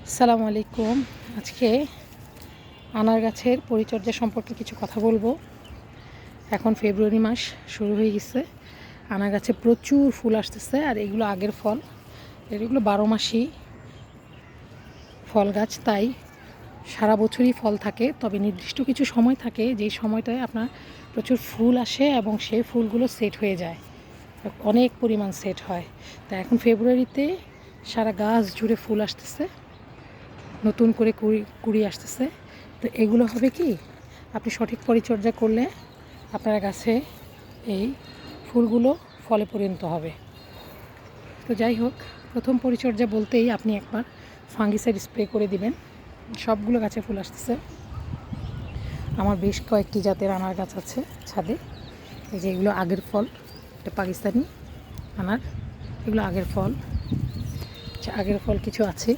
আসসালামু আলাইকুম। আজকে আনার গাছের পরিচর্যা সম্পর্কে কিছু কথা বলবো। এখন ফেব্রুয়ারি মাস শুরু হয়ে গেছে, আনার গাছে প্রচুর ফুল আসতেছে। আর এগুলো আগের ফল, এগুলো 12 মাসই ফল গাছ, তাই সারা বছরই ফল থাকে। তবে নির্দিষ্ট কিছু সময় থাকে যেই সময়টায় আপনার প্রচুর ফুল আসে এবং সেই ফুলগুলো সেট হয়ে যায়, অনেক পরিমাণ সেট হয়। তা এখন ফেব্রুয়ারিতে সারা গাছ জুড়ে ফুল আসতেছে, নতুন করে কুড়ি আসতেছে। তো এগুলো হবে কি, আপনি সঠিক পরিচর্যা করলে আপনার গাছে এই ফুলগুলো ফলে পরিণত হবে। তো যাই হোক, প্রথম পরিচর্যা বলতেই আপনি একবার ফাঙ্গিসাইড স্প্রে করে দিবেন। সবগুলো গাছে ফুল আসতেছে। আমার বেশ কয়েকটি জাতের আনার গাছ আছে ছাদে। এই যে এগুলো আগের ফল, এটা পাকিস্তানি আনার, এগুলো আগের ফল। আগের ফল কিছু আছে,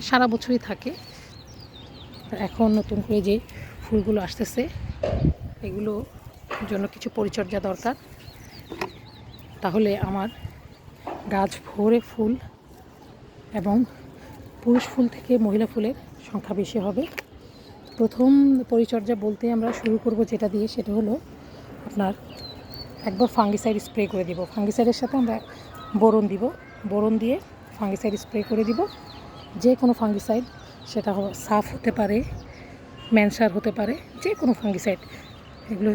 সারা বছরই থাকে। এখন নতুন করে যে ফুলগুলো আসতেছে এগুলো জন্য কিছু পরিচর্যা দরকার, তাহলে আমার গাছ ভরে ফুল এবং পুরুষ ফুল থেকে মহিলা ফুলের সংখ্যা বেশি হবে। প্রথম পরিচর্যা বলতে আমরা শুরু করব যেটা দিয়ে, সেটা হলো আপনার একবার ফাঙ্গিসাইড স্প্রে করে দিব। ফাঙ্গিসাইডের সাথে আমরা বোরন দিব, বোরন দিয়ে ফাঙ্গিসাইড স্প্রে করে দিব। যে কোনো ফাঙ্গিসাইড, সেটা সাফ হতে পারে, ম্যানসার হতে পারে, যে কোনো ফাঙ্গিসাইড। এগুলো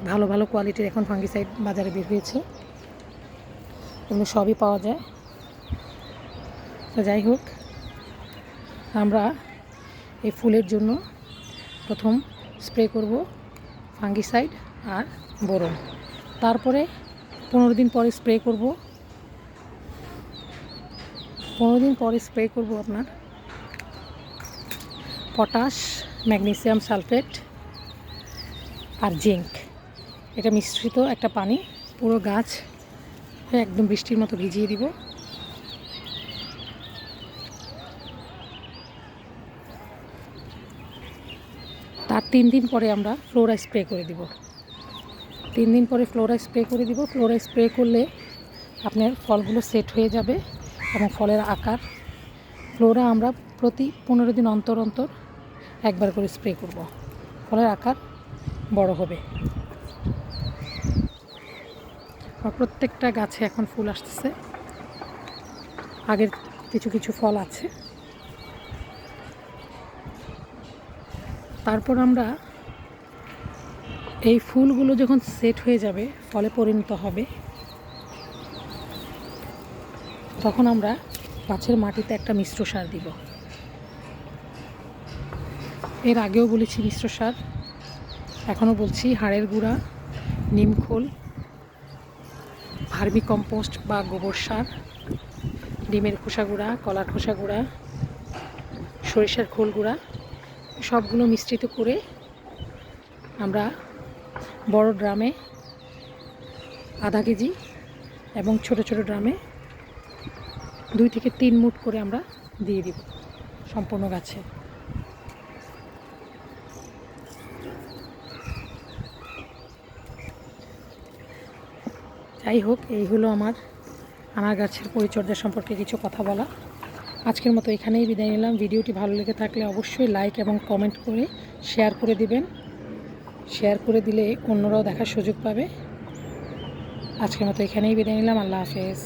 ভালো ভালো কোয়ালিটির এখন ফাঙ্গিসাইড বাজারে বের হয়েছে, এগুলো সবই পাওয়া যায়। তো যাই হোক, আমরা এই ফুলের জন্য প্রথম স্প্রে করব ফাঙ্গিসাইড আর বোরন। তারপরে 15 দিন পরে স্প্রে করব, 15 দিন পরে স্প্রে করব আপনার পটাশ, ম্যাগনেসিয়াম সালফেট আর জিঙ্ক। এটা মিশ্রিত একটা পানি, পুরো গাছ একদম বৃষ্টির মতো ভিজিয়ে দিব। তার 3 দিন পরে আমরা ফ্লোরা স্প্রে করে দিব। 3 দিন পরে ফ্লোরা স্প্রে করে দিব। ফ্লোরা স্প্রে করলে আপনার ফলগুলো সেট হয়ে যাবে এবং ফলের আকার, ফ্লোরা আমরা প্রতি 15 দিন অন্তর অন্তর একবার করে স্প্রে করব, ফলের আকার বড় হবে। আর প্রত্যেকটা গাছে এখন ফুল আসতেছে, আগের কিছু কিছু ফল আছে। তারপর আমরা এই ফুলগুলো যখন সেট হয়ে যাবে, ফলে পরিণত হবে, তখন আমরা গাছের মাটিতে একটা মিশ্র সার দিব। এর আগেও বলেছি মিশ্র সার, এখনও বলছি। হাড়ের গুঁড়া, নিমখোল, ভার্মি কম্পোস্ট বা গোবর সার, ডিমের খোসা গুঁড়া, কলার খোসা গুঁড়া, সরিষার খোল গুঁড়া, সবগুলো মিশ্রিত করে আমরা বড় ড্রামে আধা কেজি এবং ছোট ছোট ড্রামে 2 থেকে 3 মুঠ করে আমরা দিয়ে দিব সম্পূর্ণ গাছে। যাই হোক, এই হলো আমার আনার গাছের পরিচর্যা সম্পর্কে কিছু কথা বলা। আজকের মতো এখানেই বিদায় নিলাম। ভিডিওটি ভালো লেগে থাকলে অবশ্যই লাইক এবং কমেন্ট করে শেয়ার করে দিবেন। শেয়ার করে দিলে অন্যরাও দেখার সুযোগ পাবে। আজকের মতো এখানেই বিদায় নিলাম। আল্লাহ হাফেজ।